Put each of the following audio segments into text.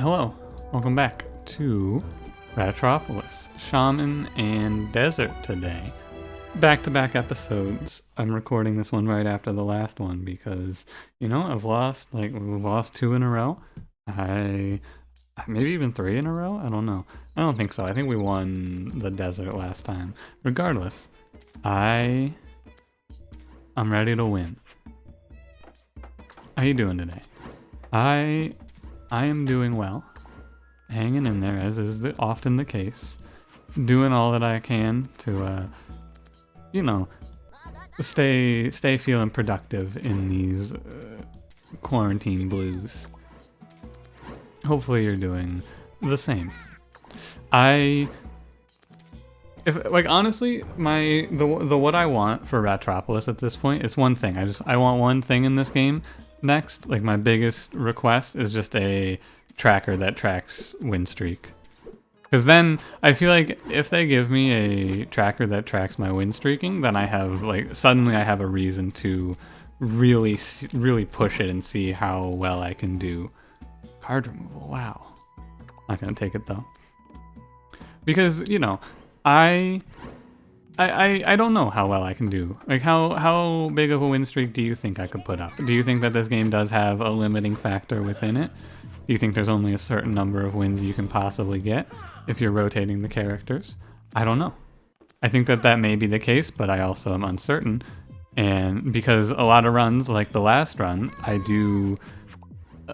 Hello, welcome back to Ratropolis, Shaman and Desert today. Back-to-back episodes. I'm recording this one right after the last one because, we've lost two in a row. Maybe even three in a row? I don't know. I don't think so. I think we won the desert last time. Regardless, I'm ready to win. How you doing today? I am doing well, hanging in there, as is often the case, doing all that I can to, stay feeling productive in these quarantine blues. Hopefully you're doing the same. Honestly, the what I want for Ratropolis at this point is one thing. I want one thing in this game. Next, my biggest request is just a tracker that tracks win streak. Because then I feel like if they give me a tracker that tracks my win streaking, then I have suddenly I have a reason to really push it and see how well I can do. Card removal, wow. Not gonna take it though. Because, I don't know how well I can do. How big of a win streak do you think I could put up? Do you think that this game does have a limiting factor within it? Do you think there's only a certain number of wins you can possibly get if you're rotating the characters? I don't know. I think that may be the case, but I also am uncertain. And because a lot of runs, like the last run, I do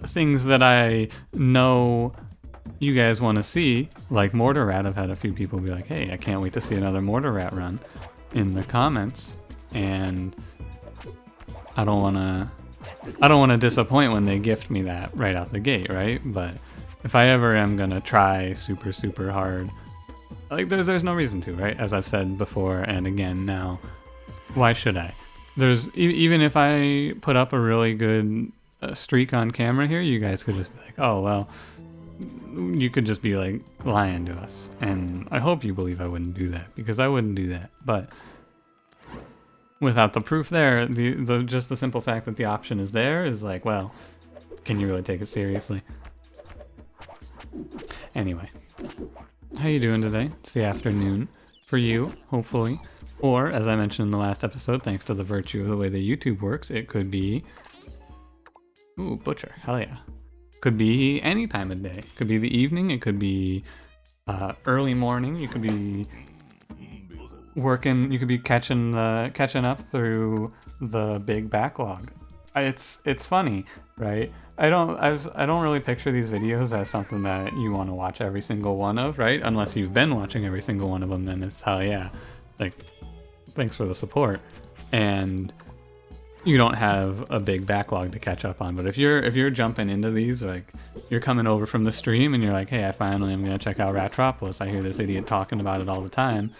things that I know you guys want to see, like Mortar Rat. I've had a few people be like, hey, I can't wait to see another Mortar Rat run in the comments, and I don't want to disappoint when they gift me that right out the gate, right? But if I ever am gonna try super hard, there's no reason to, right? As I've said before and again now, why should I? Even if I put up a really good streak on camera here, you guys could just be like, oh well, you could just be lying to us, and I hope you believe I wouldn't do that, because I wouldn't do that. But without the proof there, just the simple fact that the option is there is well, can you really take it seriously? Anyway, how you doing today? It's the afternoon for you, hopefully, or as I mentioned in the last episode, thanks to the virtue of the way the YouTube works, it could be butcher, hell yeah. Could be any time of day. Could be the evening. It could be early morning. You could be working. You could be catching up through the big backlog. It's funny, right? I don't really picture these videos as something that you want to watch every single one of, right? Unless you've been watching every single one of them, then it's hell yeah. Thanks for the support. And you don't have a big backlog to catch up on. But if you're jumping into these, you're coming over from the stream and you're like, hey, I finally am gonna check out Ratropolis. I hear this idiot talking about it all the time.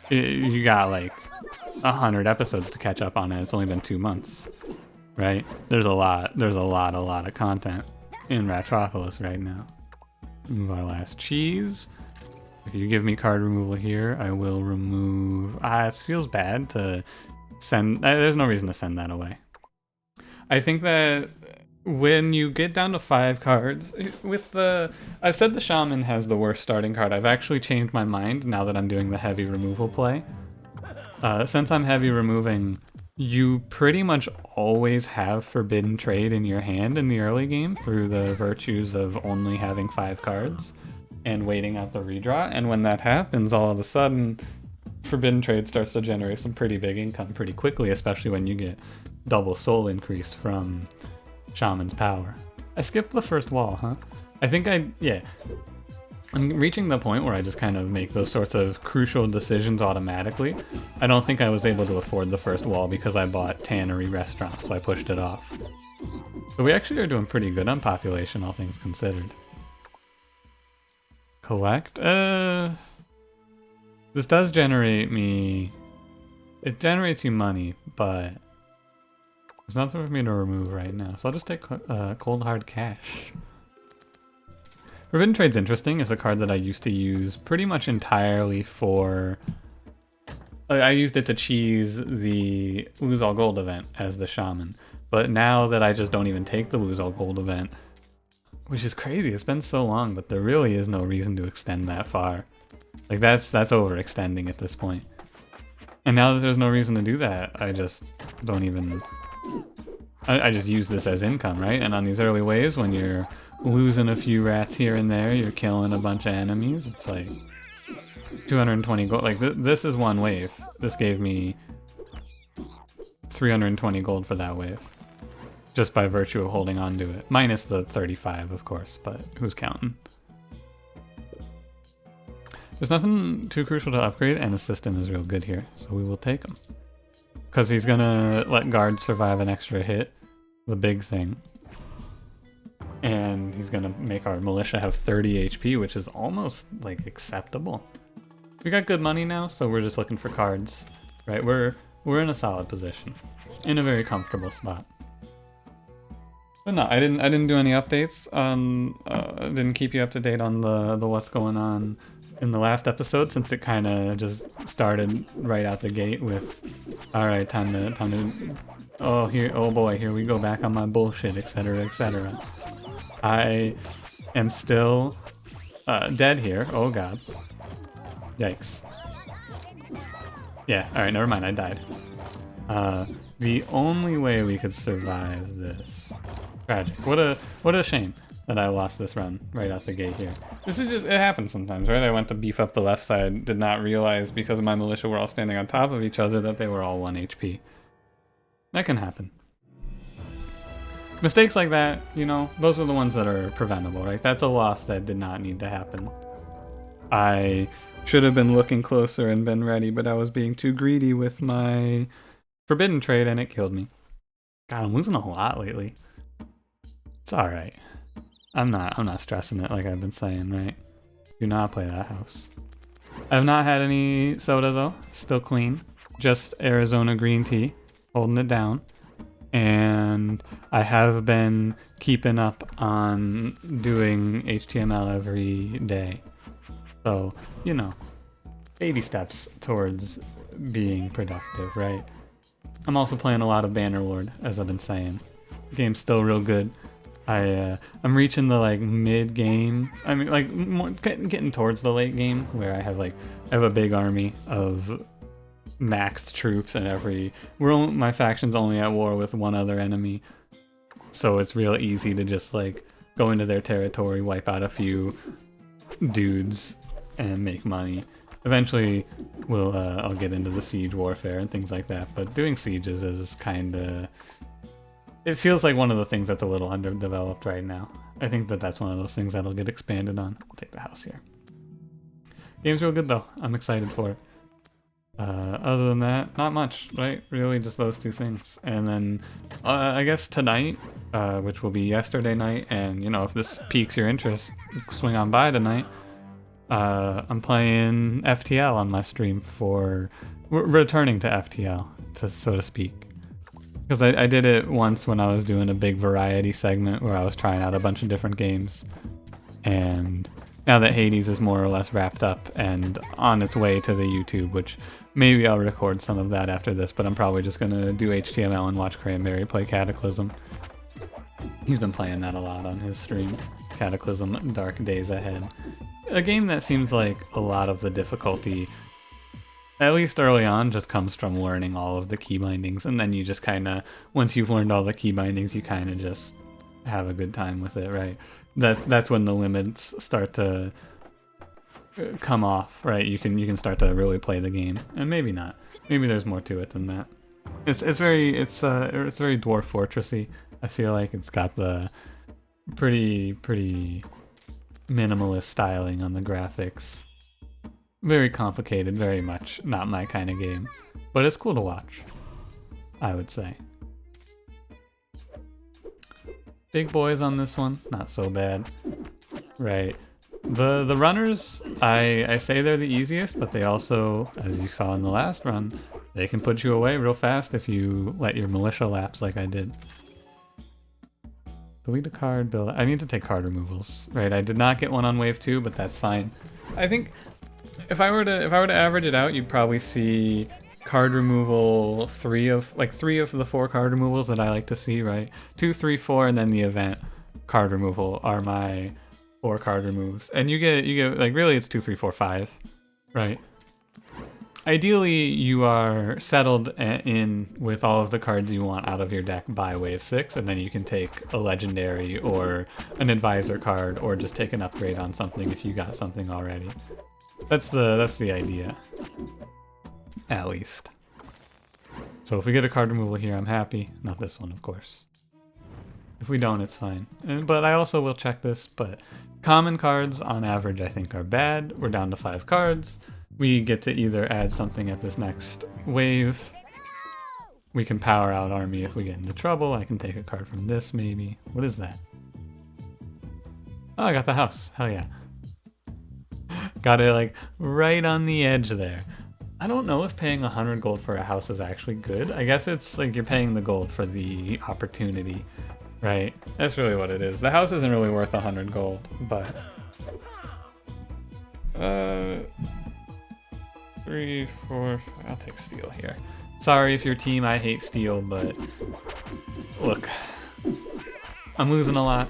You got 100 episodes to catch up on it. It's only been 2 months, right? There's a lot of content in Ratropolis right now. Remove our last cheese. If you give me card removal here, I will remove. It feels bad to send. There's no reason to send that away. I think that when you get down to 5 cards, I've said the Shaman has the worst starting card. I've actually changed my mind now that I'm doing the heavy removal play. Since I'm heavy removing, you pretty much always have Forbidden Trade in your hand in the early game through the virtues of only having 5 cards and waiting out the redraw. And when that happens, all of a sudden, Forbidden Trade starts to generate some pretty big income pretty quickly, especially when you get double soul increase from Shaman's power. I skipped the first wall, huh? I'm reaching the point where I just kind of make those sorts of crucial decisions automatically. I don't think I was able to afford the first wall because I bought Tannery Restaurant, so I pushed it off. But we actually are doing pretty good on population, all things considered. Collect? This does generate me. It generates you money, but there's nothing for me to remove right now. So I'll just take cold hard cash. Forbidden Trade's interesting. It's a card that I used to use pretty much entirely for. I used it to cheese the Lose All Gold event as the Shaman. But now that I just don't even take the Lose All Gold event, Which is crazy. It's been so long, but there really is no reason to extend that far. Like that's overextending at this point. And now that there's no reason to do that, I just don't even... I just use this as income, right? And on these early waves, when you're losing a few rats here and there, you're killing a bunch of enemies, it's like 220 gold. Like this is one wave. This gave me 320 gold for that wave. Just by virtue of holding on to it. Minus the 35, of course, but who's counting? There's nothing too crucial to upgrade, and Assistant is real good here, so we will take him. Because he's gonna let guards survive an extra hit, the big thing. And he's gonna make our militia have 30 HP, which is almost, like, acceptable. We got good money now, so we're just looking for cards, right? We're in a solid position. In a very comfortable spot. But no, I didn't do any updates on, didn't keep you up to date on the what's going on in the last episode, since it kind of just started right out the gate with, all right, time to, oh boy, here we go back on my bullshit, etc., etc. I am still dead here. Oh god, yikes. Yeah, all right, never mind, I died. The only way we could survive this. Tragic. What a shame that I lost this run right out the gate here. This is just, it happens sometimes, right? I went to beef up the left side, did not realize because of my militia were all standing on top of each other that they were all 1 HP. That can happen. Mistakes like that, you know, those are the ones that are preventable, right? That's a loss that did not need to happen. I should have been looking closer and been ready, but I was being too greedy with my forbidden trade and it killed me. God, I'm losing a lot lately. It's alright. I'm not stressing it like I've been saying, right? Do not play that house. I have not had any soda though. Still clean. Just Arizona green tea. Holding it down. And I have been keeping up on doing HTML every day. So, you know, baby steps towards being productive, right? I'm also playing a lot of Bannerlord, as I've been saying. The game's still real good. I'm reaching the like mid game. I mean, like getting towards the late game where I have a big army of maxed troops and my faction's only at war with one other enemy, so it's real easy to just like go into their territory, wipe out a few dudes, and make money. Eventually, I'll get into the siege warfare and things like that. But doing sieges is kind of, it feels like one of the things that's a little underdeveloped right now. I think that's one of those things that'll get expanded on. I'll take the house here. Game's real good though. I'm excited for it. Other than that, not much, right? Really just those two things. And then I guess tonight, which will be yesterday night, and you know, if this piques your interest, swing on by tonight. I'm playing FTL on my stream for returning to FTL, so to speak. Because I did it once when I was doing a big variety segment where I was trying out a bunch of different games. And now that Hades is more or less wrapped up and on its way to the YouTube, which maybe I'll record some of that after this, but I'm probably just going to do HTML and watch Cranberry play Cataclysm. He's been playing that a lot on his stream. Cataclysm Dark Days Ahead. A game that seems like a lot of the difficulty, at least early on, just comes from learning all of the key bindings, and then you just kind of, once you've learned all the key bindings, you kind of just have a good time with it, right? That's when the limits start to come off, right? You can start to really play the game, and maybe not. Maybe there's more to it than that. It's very Dwarf Fortressy. I feel like it's got the pretty minimalist styling on the graphics. Very complicated, very much not my kind of game, but it's cool to watch, I would say. Big boys on this one, not so bad. Right. The runners, I say they're the easiest, but they also, as you saw in the last run, they can put you away real fast if you let your militia lapse like I did. Delete a card, build. I need to take card removals, right? I did not get one on wave 2, but that's fine. I think if I were to average it out, you'd probably see card removal 3 of the 4 card removals that I like to see, right? 2, 3, 4, and then the event. card removal are my 4 card removes. And you get like, really it's 2, 3, 4, 5, right? Ideally, you are settled in with all of the cards you want out of your deck by wave 6, and then you can take a legendary or an advisor card, or just take an upgrade on something if you got something already. That's the idea, at least. So if we get a card removal here, I'm happy. Not this one, of course. If we don't, it's fine. But I also will check this, but common cards on average I think are bad. We're down to 5 cards. We get to either add something at this next wave. We can power out army if we get into trouble. I can take a card from this maybe. What is that? Oh, I got the house. Hell yeah. Got it like right on the edge there. I don't know if paying 100 gold for a house is actually good. I guess it's like you're paying the gold for the opportunity, right? That's really what it is. The house isn't really worth 100 gold, but 3, 4, I'll take steel here. Sorry if your team, I hate steel, but look, I'm losing a lot.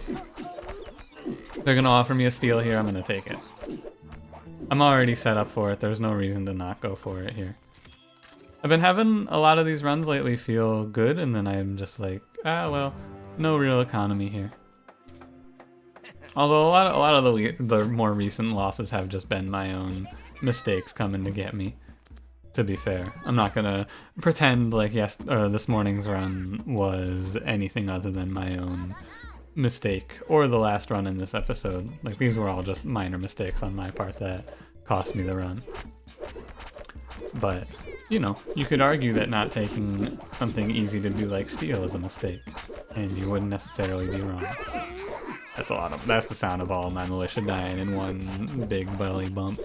They're gonna offer me a steal here, I'm gonna take it. I'm already set up for it, there's no reason to not go for it here. I've been having a lot of these runs lately feel good, and then I'm just like, ah well, no real economy here. Although a lot of the more recent losses have just been my own mistakes coming to get me. To be fair, I'm not gonna pretend like this morning's run was anything other than my own mistake, or the last run in this episode. Like, these were all just minor mistakes on my part that cost me the run. But, you know, you could argue that not taking something easy to do like steel is a mistake, and you wouldn't necessarily be wrong. That's the sound of all my militia dying in one big belly bump.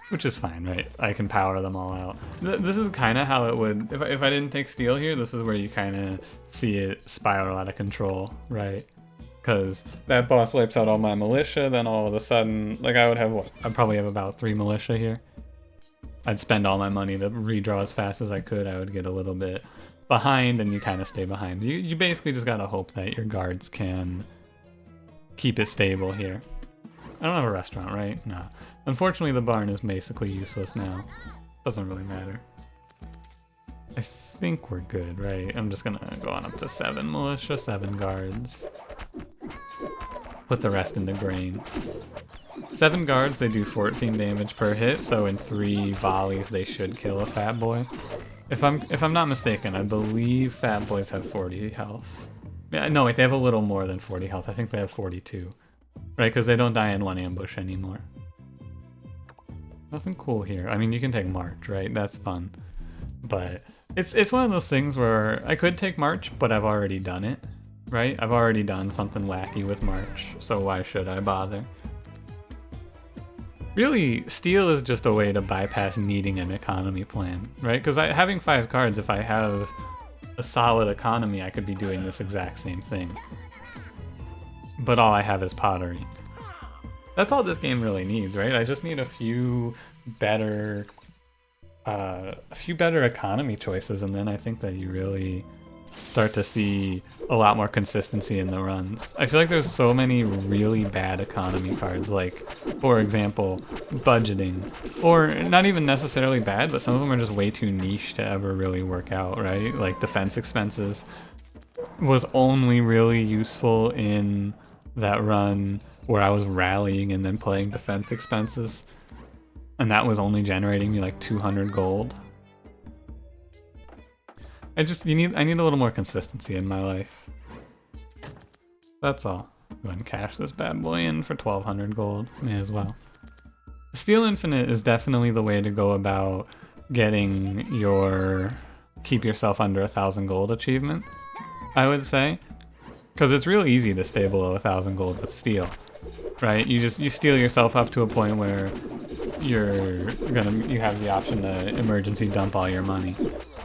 Which is fine, right? I can power them all out. This is kind of how it would, if I didn't take steel here, this is where you kind of see it spiral out of control, right? Because that boss wipes out all my militia, then all of a sudden, like I would have what? I'd probably have about 3 militia here. I'd spend all my money to redraw as fast as I could. I would get a little bit behind, and you kind of stay behind. You basically just gotta hope that your guards can keep it stable here. I don't have a restaurant, right? No. Unfortunately, the barn is basically useless now. Doesn't really matter. I think we're good, right? I'm just gonna go on up to 7 militia, 7 guards. Put the rest into grain. 7 guards, they do 14 damage per hit, so in 3 volleys they should kill a fat boy. If I'm not mistaken, I believe fat boys have 40 health. Yeah, no, wait, they have a little more than 40 health. I think they have 42. Right, because they don't die in 1 ambush anymore. Nothing cool here. I mean, you can take March, right? That's fun. But it's one of those things where I could take March, but I've already done it, right? I've already done something wacky with March, so why should I bother? Really, steel is just a way to bypass needing an economy plan, right? Because having 5 cards, if I have a solid economy, I could be doing this exact same thing. But all I have is pottery. That's all this game really needs, right? I just need a few better economy choices, and then I think that you really start to see a lot more consistency in the runs. I feel like there's so many really bad economy cards, like, for example, budgeting. Or not even necessarily bad, but some of them are just way too niche to ever really work out, right? Like defense expenses was only really useful in that run where I was rallying and then playing defense expenses, and that was only generating me like 200 gold. I need a little more consistency in my life. That's all. Go ahead and cash this bad boy in for 1200 gold. May as well. Steel Infinite is definitely the way to go about getting your keep yourself under 1,000 gold achievement, I would say. Because it's real easy to stay below 1,000 gold with steel, right? You steel yourself up to a point where you have the option to emergency dump all your money.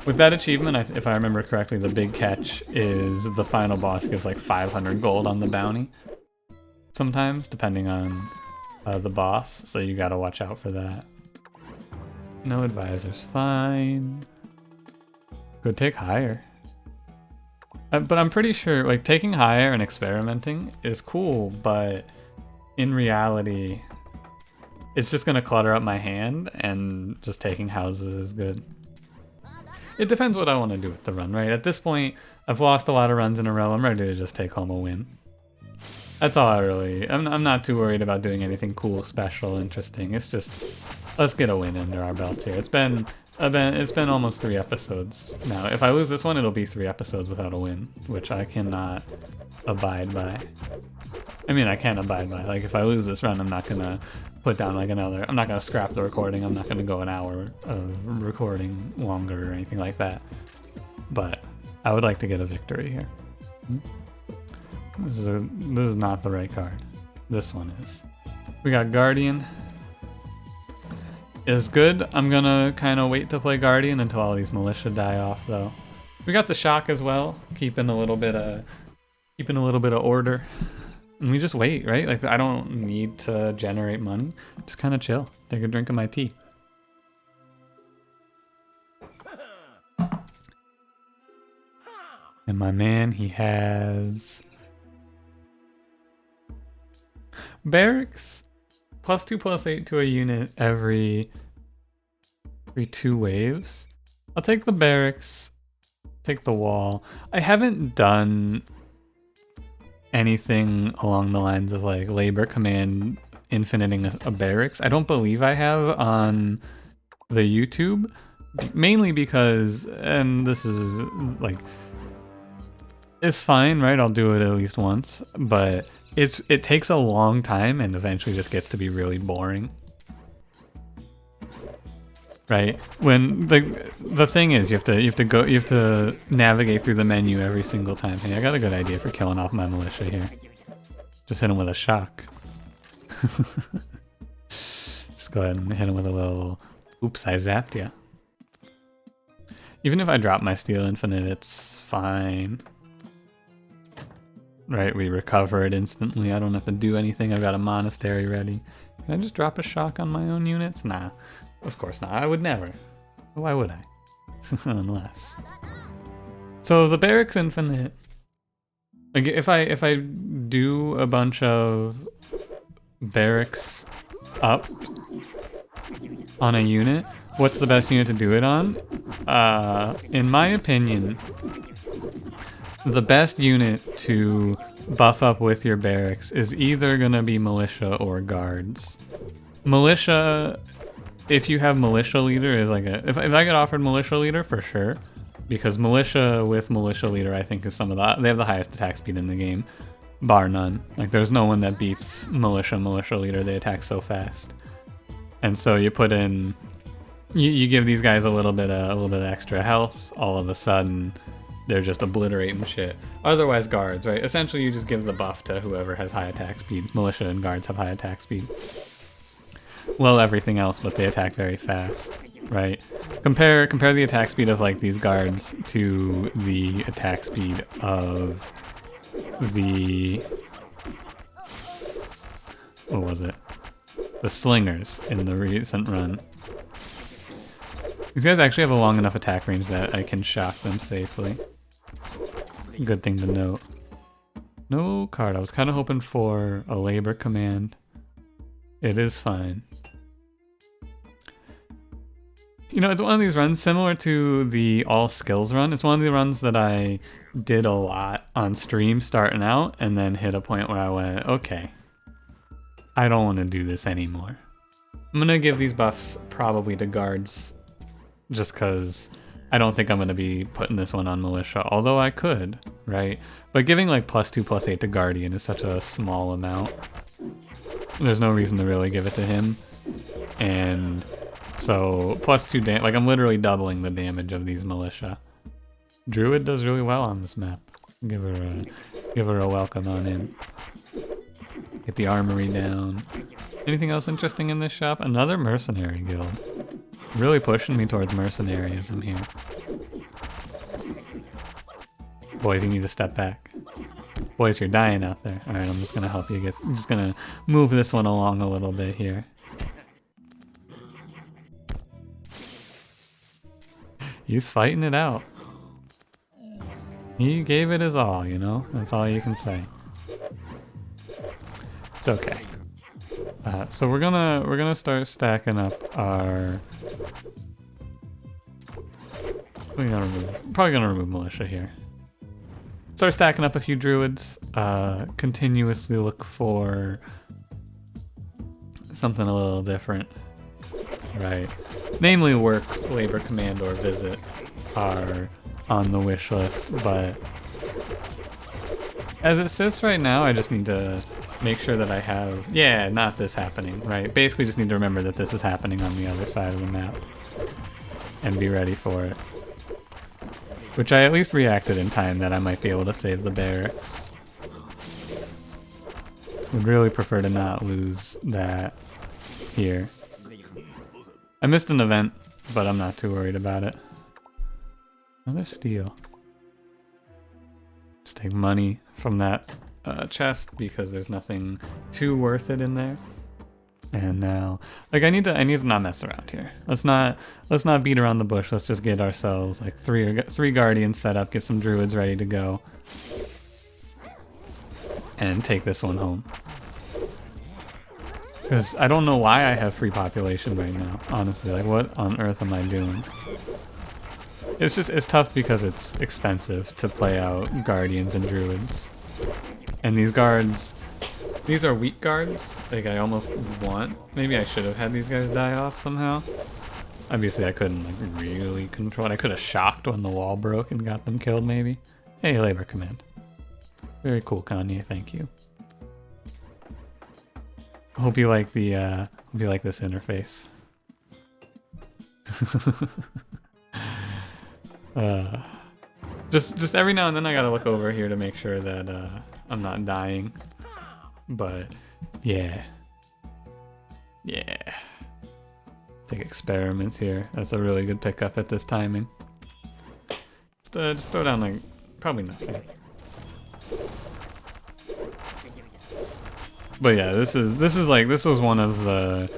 With that achievement, if I remember correctly, the big catch is the final boss gives like 500 gold on the bounty. Sometimes, depending on the boss, so you gotta watch out for that. No advisors, fine. Could take higher. But I'm pretty sure, like, taking higher and experimenting is cool, but in reality, it's just gonna clutter up my hand, and just taking houses is good. It depends what I want to do with the run, right? At this point, I've lost a lot of runs in a row. I'm ready to just take home a win. That's all I really... I'm not too worried about doing anything cool, special, interesting. It's just, let's get a win under our belts here. It's been almost 3 episodes now. If I lose this one, it'll be 3 episodes without a win, which I cannot abide by. I mean, I can abide by. Like, if I lose this run, I'm not gonna put down like another... I'm not gonna scrap the recording. I'm not gonna go an hour of recording longer or anything like that. But I would like to get a victory here. This is not the right card. This one is. We got Guardian. Is good. I'm gonna kind of wait to play Guardian until all these militia die off, though. We got the shock as well, keeping a little bit of order. And we just wait, right? Like, I don't need to generate money. Just kind of chill. Take a drink of my tea. And my man, he has barracks. +2/+8 to a unit every 2 waves. I'll take the barracks. Take the wall. I haven't done anything along the lines of like labor command infiniting a barracks. I don't believe I have on the YouTube, mainly because, and this is like, it's fine, right? I'll do it at least once, but it takes a long time and eventually just gets to be really boring. Right? When the thing is, you have to navigate through the menu every single time. Hey, I got a good idea for killing off my militia here. Just hit him with a shock. Just go ahead and hit him with a little, oops, I zapped ya. Even if I drop my steel infinite, it's fine. Right, we recover it instantly. I don't have to do anything. I've got a monastery ready. Can I just drop a shock on my own units? Nah. Of course not. I would never. Why would I? Unless. So the barracks infinite. Like if I do a bunch of barracks up on a unit, what's the best unit to do it on? In my opinion, the best unit to buff up with your barracks is either gonna be militia or guards. Militia, if you have militia leader, is like a, if I get offered militia leader, for sure, because militia with militia leader I think is some of the, they have the highest attack speed in the game, bar none. Like there's no one that beats militia leader. They attack so fast, and so you put in, you give these guys a little bit of extra health. All of a sudden, they're just obliterating shit. Otherwise, guards, right? Essentially, you just give the buff to whoever has high attack speed. Militia and guards have high attack speed. Well, everything else, but they attack very fast, right? Compare the attack speed of like these guards to the attack speed of the, what was it? The slingers in the recent run. These guys actually have a long enough attack range that I can shock them safely. Good thing to note. No card. I was kind of hoping for a labor command. It is fine. You know, it's one of these runs similar to the all skills run. It's one of the runs that I did a lot on stream starting out and then hit a point where I went, okay, I don't want to do this anymore. I'm going to give these buffs probably to guards just because I don't think I'm going to be putting this one on militia, although I could, right? But giving like +2/+8 to Guardian is such a small amount. There's no reason to really give it to him. And so +2 damage, like I'm literally doubling the damage of these militia. Druid does really well on this map. Give her a welcome on in. Get the armory down. Anything else interesting in this shop? Another mercenary guild. Really pushing me towards mercenaryism here. Boys, you need to step back. Boys, you're dying out there. Alright, I'm just gonna help you get, I'm just gonna move this one along a little bit here. He's fighting it out. He gave it his all, you know? That's all you can say. It's okay. So we're gonna start stacking up our... Probably gonna remove militia here. Start stacking up a few druids. Continuously look for something a little different. Right. Namely work, labor command, or visit are on the wish list, but as it sits right now, I just need to make sure that I have... Yeah, not this happening, right? Basically just need to remember that this is happening on the other side of the map and be ready for it. Which I at least reacted in time that I might be able to save the barracks. Would really prefer to not lose that here. I missed an event, but I'm not too worried about it. Another steel. Just take money from that chest because there's nothing too worth it in there. And now, like I need to not mess around here. Let's not beat around the bush. Let's just get ourselves like three guardians set up, get some druids ready to go, and take this one home. Because I don't know why I have free population right now. Honestly, like what on earth am I doing? It's tough because it's expensive to play out guardians and druids, and these guards. These are weak guards. Like I almost want. Maybe I should have had these guys die off somehow. Obviously I couldn't like really control it. I could have shocked when the wall broke and got them killed maybe. Hey, labor command. Very cool, Kanye. Thank you. Hope you like the hope you like this interface. Just every now and then I gotta look over here to make sure that I'm not dying. But yeah. Take experiments here. That's a really good pickup at this timing. Just throw down like probably nothing. But yeah, this was one of the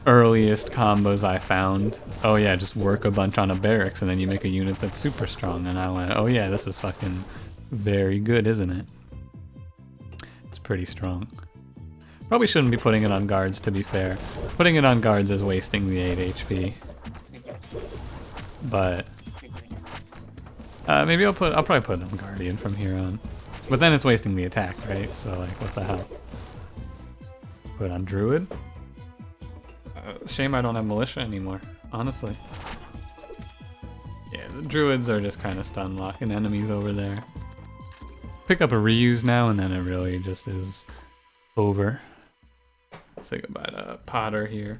earliest combos I found. Oh yeah, just work a bunch on a barracks and then you make a unit that's super strong. And I went, oh yeah, this is fucking very good, isn't it? It's pretty strong. Probably shouldn't be putting it on guards, to be fair. Putting it on guards is wasting the 8 HP. But maybe I'll probably put it on guardian from here on. But then it's wasting the attack, right? So like, what the hell? Put it on druid. Shame I don't have militia anymore, honestly. Yeah, the druids are just kind of stun locking enemies over there. Pick up a reuse now, and then it really just is over. Say goodbye to Potter here.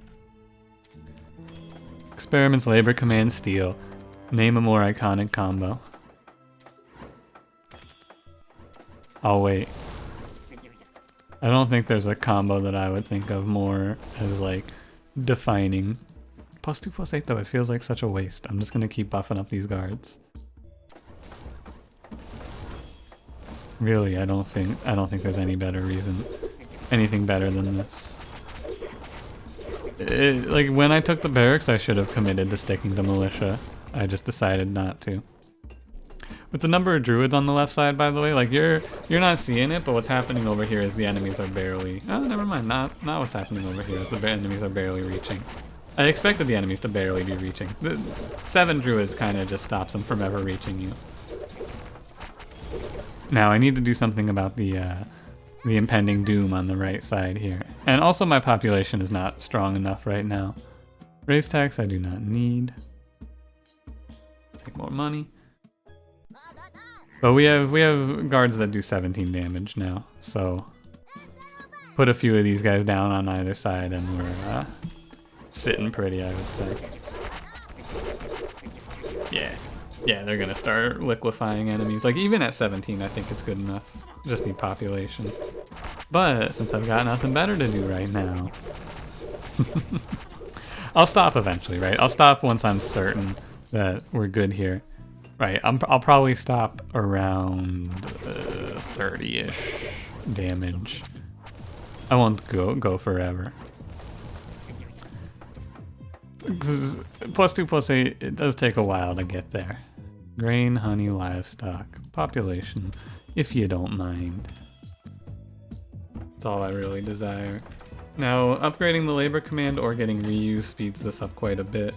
Experiments, labor, command, steel. Name a more iconic combo. I'll wait. I don't think there's a combo that I would think of more as like defining. +2/+8 though, it feels like such a waste. I'm just gonna keep buffing up these guards. Really, I don't think there's any better reason, anything better than this. Like when I took the barracks, I should have committed to sticking to militia. I just decided not to. With the number of druids on the left side, by the way, like you're not seeing it, but what's happening over here is the enemies are barely. Oh, never mind. Not what's happening over here is the enemies are barely reaching. I expected the enemies to barely be reaching. The 7 druids kind of just stops them from ever reaching you. Now I need to do something about the impending doom on the right side here. And also my population is not strong enough right now. Raise tax I do not need. Take more money. But we have guards that do 17 damage now, so put a few of these guys down on either side and we're sitting pretty, I would say. Yeah, they're gonna start liquefying enemies. Like even at 17, I think it's good enough. Just need population. But since I've got nothing better to do right now, I'll stop eventually, right? I'll stop once I'm certain that we're good here. Right, I'll probably stop around 30-ish damage. I won't go forever. +2/+8, it does take a while to get there. Grain, honey, livestock, population, if you don't mind. That's all I really desire. Now, upgrading the labor command or getting reuse speeds this up quite a bit.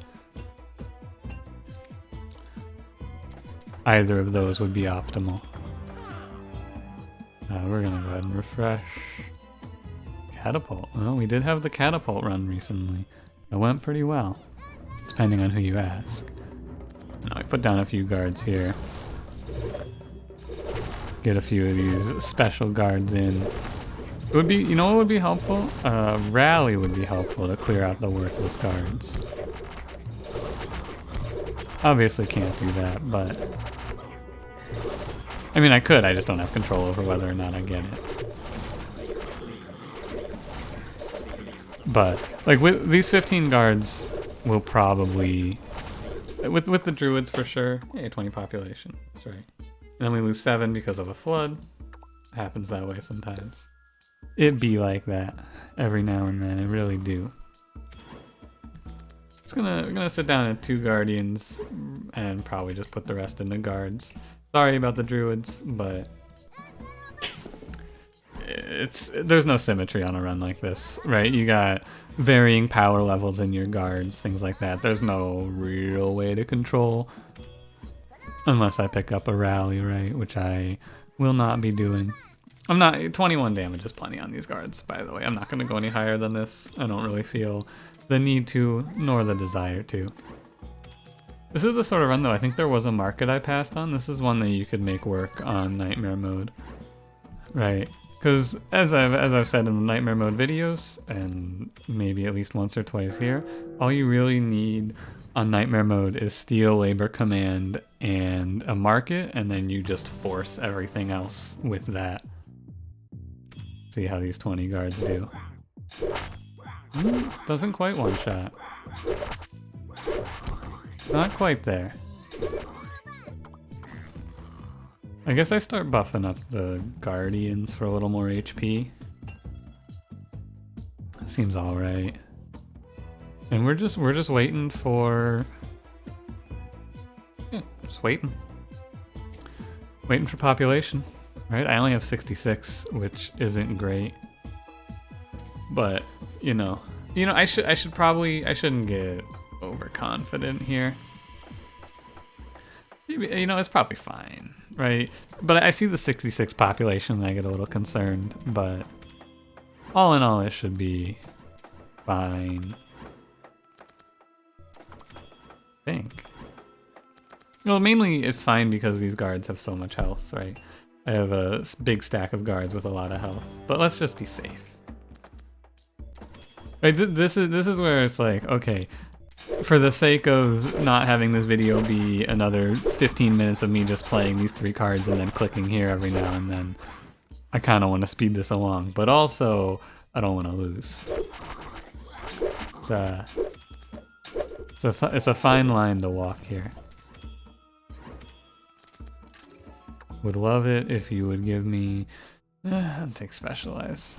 Either of those would be optimal. We're gonna go ahead and refresh. Catapult. Well, we did have the catapult run recently. It went pretty well, depending on who you ask. Now I put down a few guards here. Get a few of these special guards in. It would be, you know what would be helpful? Rally would be helpful to clear out the worthless guards. Obviously can't do that, but... I mean, I could, I just don't have control over whether or not I get it. But, like, with these 15 guards, will probably... With the druids for sure. Hey, 20 population, that's right. And then we lose 7 because of a flood. Happens that way sometimes. It be like that every now and then, it really do. We're gonna sit down at 2 guardians and probably just put the rest in the guards. Sorry about the druids, but there's no symmetry on a run like this, right? You got varying power levels in your guards, things like that. There's no real way to control, unless I pick up a rally, right? Which I will not be doing. I'm not, 21 damage is plenty on these guards, by the way. I'm not gonna go any higher than this. I don't really feel the need to, nor the desire to. This is the sort of run, though, I think there was a market I passed on. This is one that you could make work on Nightmare mode, right? Because as I've said in the Nightmare mode videos, and maybe at least once or twice here, all you really need on Nightmare mode is Steel, Labor Command, and a market, and then you just force everything else with that. See how these 20 guards do. Doesn't quite one-shot. Not quite there. I guess I start buffing up the guardians for a little more HP. Seems alright. And we're just waiting for... Yeah, just waiting. Waiting for population. Right? I only have 66, which isn't great. But, you know, I shouldn't get overconfident here. Maybe, you know, it's probably fine, right? But I see the 66 population and I get a little concerned, but all in all, it should be fine. I think. Well, mainly it's fine because these guards have so much health, right? I have a big stack of guards with a lot of health, but let's just be safe. Right, this is where it's like, okay, for the sake of not having this video be another 15 minutes of me just playing these 3 cards and then clicking here every now and then, I kind of want to speed this along, but also I don't want to lose. It's a fine line to walk here. Would love it if you would give me... I'll take Specialize.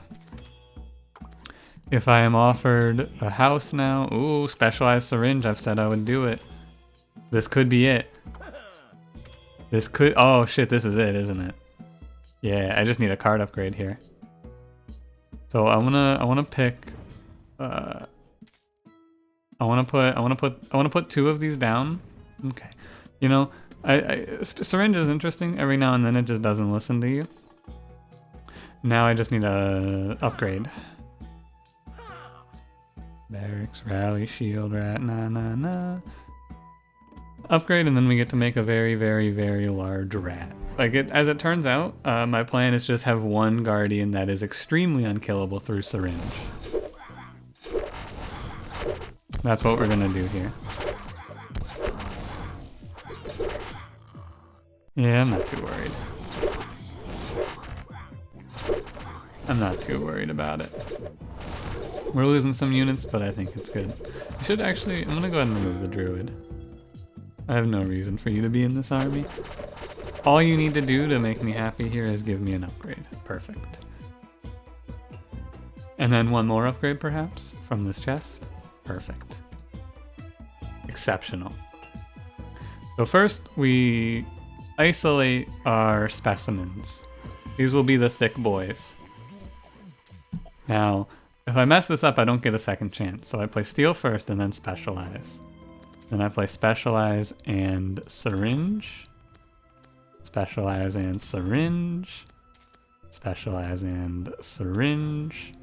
If I am offered a house now... Ooh, Specialized Syringe, I've said I would do it. This could be it. This could... Oh shit, this is it, isn't it? Yeah, I just need a card upgrade here. So I wanna pick... I wanna put 2 of these down. Okay. You know... Syringe is interesting. Every now and then it just doesn't listen to you. Now I just need a upgrade. Barracks, Rally, Shield, Rat, nah. Upgrade, and then we get to make a very, very, very large rat. Like, as it turns out, my plan is just have 1 Guardian that is extremely unkillable through Syringe. That's what we're gonna do here. Yeah, I'm not too worried. I'm not too worried about it. We're losing some units, but I think it's good. I should actually... I'm gonna go ahead and remove the druid. I have no reason for you to be in this army. All you need to do to make me happy here is give me an upgrade. Perfect. And then 1 more upgrade, perhaps, from this chest. Perfect. Exceptional. So first we isolate our specimens. These will be the thick boys. Now, if I mess this up, I don't get a second chance. So I play Steel first and then Specialize. Then I play Specialize and Syringe. Specialize and Syringe. Specialize and Syringe.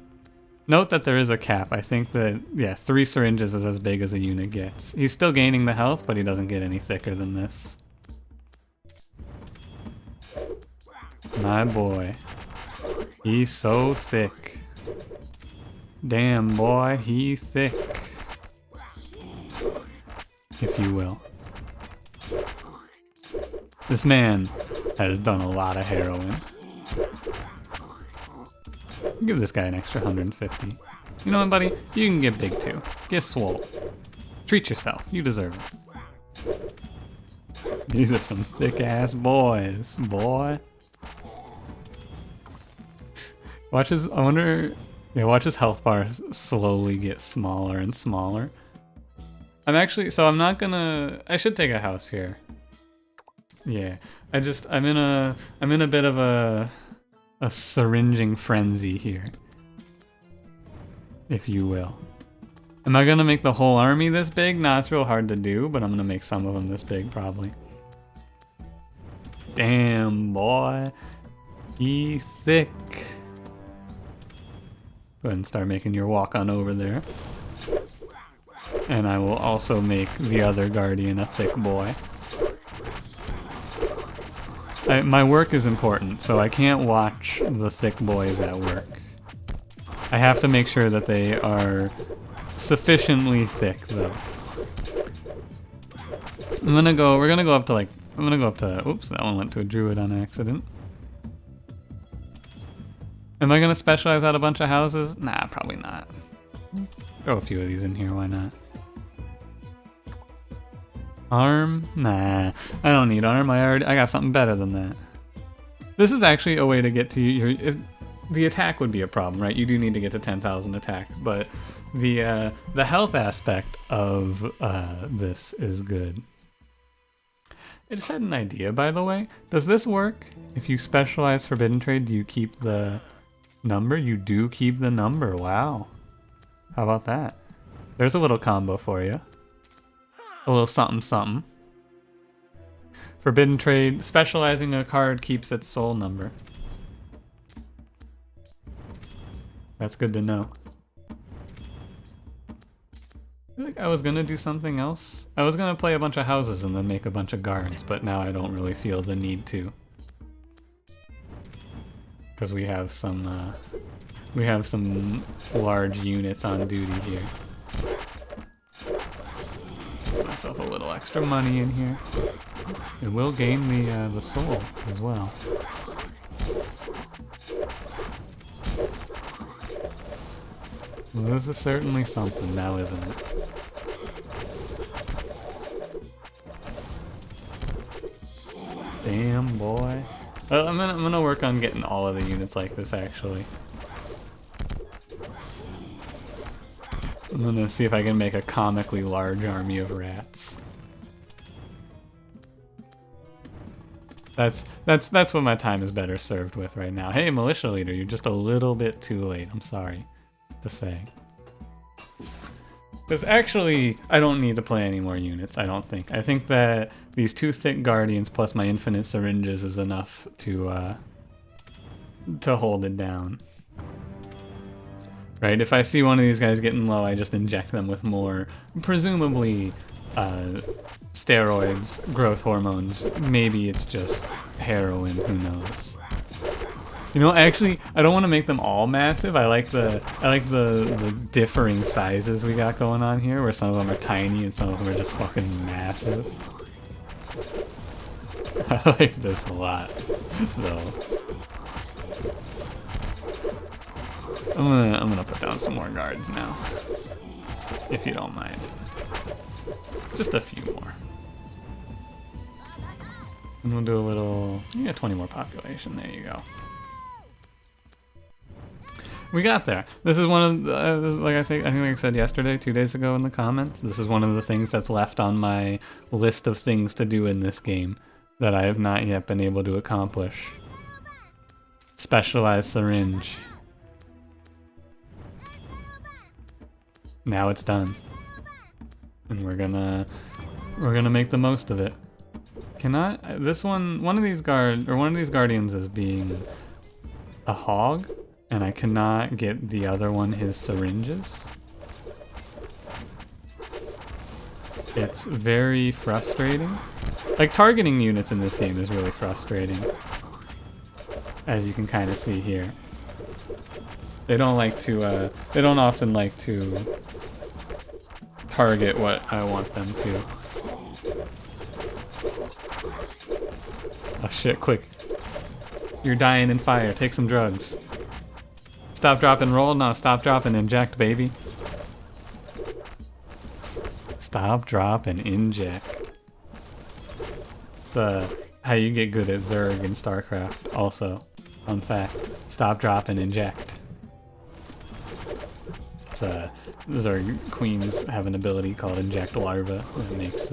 Note that there is a cap. I think that, yeah, 3 syringes is as big as a unit gets. He's still gaining the health, but he doesn't get any thicker than this. My boy. He's so thick. Damn, boy, he thick. If you will. This man has done a lot of heroin. Give this guy an extra 150. You know what, buddy? You can get big too. Get swole. Treat yourself. You deserve it. These are some thick ass boys, boy. Watch his, I wonder, yeah, watch his health bar slowly get smaller and smaller. I'm actually, so I'm not gonna, I should take a house here. Yeah, I'm in a bit of a syringing frenzy here, if you will. Am I gonna make the whole army this big? Nah, it's real hard to do, but I'm gonna make some of them this big, probably. Damn, boy. He thick. Go ahead and start making your walk on over there. And I will also make the other guardian a thick boy. My work is important, so I can't watch the thick boys at work. I have to make sure that they are sufficiently thick, though. We're gonna go up to, oops, that one went to a druid on accident. Am I gonna specialize out a bunch of houses? Nah, probably not. Throw a few of these in here, why not? Arm? Nah, I don't need arm. I got something better than that. This is actually a way to get to your. The attack would be a problem, right? You do need to get to 10,000 attack, but the health aspect of this is good. I just had an idea, by the way. Does this work? If you specialize Forbidden Trade, do you keep the number? You do keep the number. Wow. How about that? There's a little combo for you. A little something something. Forbidden Trade, specializing a card keeps its soul number. That's good to know. I feel like I was gonna do something else. I was gonna play a bunch of houses and then make a bunch of guards, but now I don't really feel the need to. Because we have some large units on duty here. Put myself a little extra money in here. It will gain the soul as well. Well, this is certainly something now, isn't it? Damn, boy. I'm gonna work on getting all of the units like this, actually. I'm gonna see if I can make a comically large army of rats. That's what my time is better served with right now. Hey, militia leader, you're just a little bit too late. I'm sorry to say. Because actually, I don't need to play any more units, I don't think. I think that these 2 thick guardians plus my infinite syringes is enough to hold it down. Right, if I see one of these guys getting low, I just inject them with more, presumably, steroids, growth hormones. Maybe it's just heroin, who knows. You know, actually, I don't want to make them all massive. I like the differing sizes we got going on here, where some of them are tiny and some of them are just fucking massive. I like this a lot, though. I'm gonna put down some more guards now, if you don't mind. Just a few more. And we'll do a little, 20 more population, there you go. We got there. This is one of the, like I think I said yesterday, 2 days ago in the comments. This is one of the things that's left on my list of things to do in this game that I have not yet been able to accomplish. Specialized syringe. Now it's done, and we're gonna make the most of it. This one of these guardians is being a hog. And I cannot get the other one his syringes. It's very frustrating. Like, targeting units in this game is really frustrating. As you can kind of see here. They don't often like to target what I want them to. Oh shit, quick. You're dying in fire, take some drugs. Stop, drop, and roll? No, stop, drop, and inject, baby. Stop, drop, and inject. It's how you get good at Zerg in StarCraft, also. Fun fact. Stop, drop, and inject. It's Zerg queens have an ability called Inject Larva that makes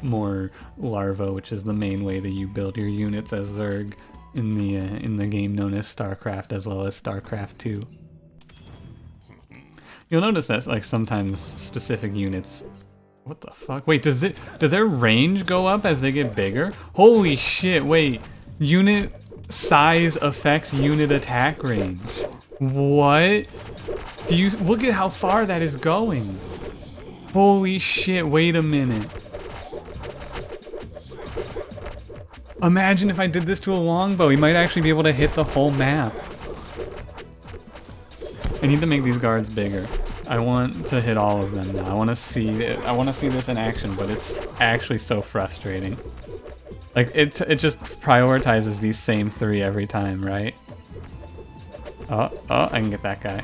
more larva, which is the main way that you build your units as Zerg in the game known as StarCraft, as well as StarCraft 2. You'll notice that like sometimes specific units. What the fuck? Wait, does their range go up as they get bigger? Holy shit! Wait, unit size affects unit attack range. What? Do you look at how far that is going? Holy shit! Wait a minute. Imagine if I did this to a longbow, he might actually be able to hit the whole map. I need to make these guards bigger. I want to hit all of them now. I want to see this in action, but it's actually so frustrating. Like it just prioritizes these same 3 every time, right? Oh, I can get that guy.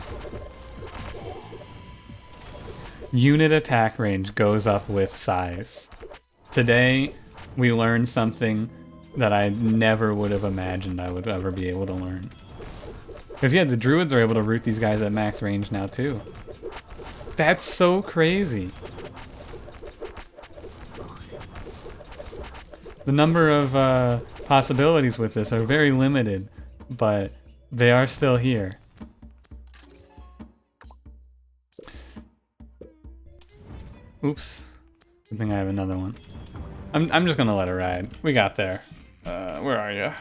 Unit attack range goes up with size. Today, we learned something that I never would have imagined I would ever be able to learn. Because yeah, the druids are able to root these guys at max range now too. That's so crazy. The number of possibilities with this are very limited, but they are still here. Oops. Good thing I have another one. I'm just gonna let it ride. We got there. Where are you?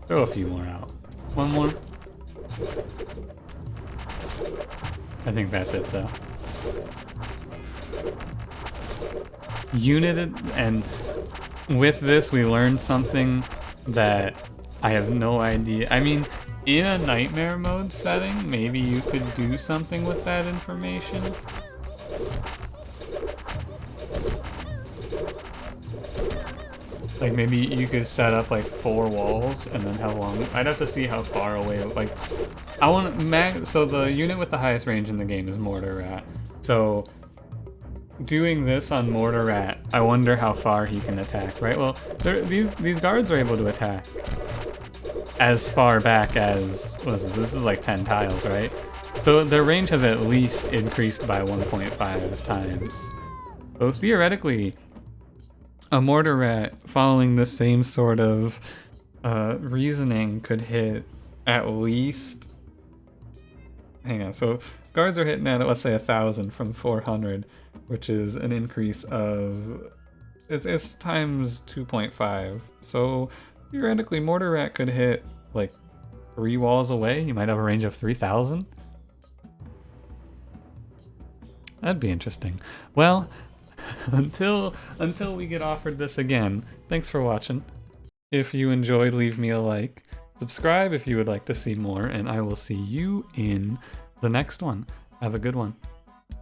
Throw a few more out. One more. I think that's it though. Unit, and with this we learned something that I have no idea. I mean, in a nightmare mode setting, maybe you could do something with that information. Like maybe you could set up like 4 walls and then how long. I'd have to see how far away. Like I want so the unit with the highest range in the game is Mortar Rat. So doing this on Mortar Rat, I wonder how far he can attack. Right? Well, these guards are able to attack as far back as this is like 10 tiles, right? So their range has at least increased by 1.5 times. So theoretically, a Mortar Rat following the same sort of reasoning could hit at least. Hang on, so guards are hitting at, let's say, 1,000 from 400, which is an increase of. It's times 2.5. So theoretically, Mortar Rat could hit like 3 walls away. You might have a range of 3,000. That'd be interesting. Well. Until we get offered this again, thanks for watching. If you enjoyed, leave me a like. Subscribe if you would like to see more, and I will see you in the next one. Have a good one.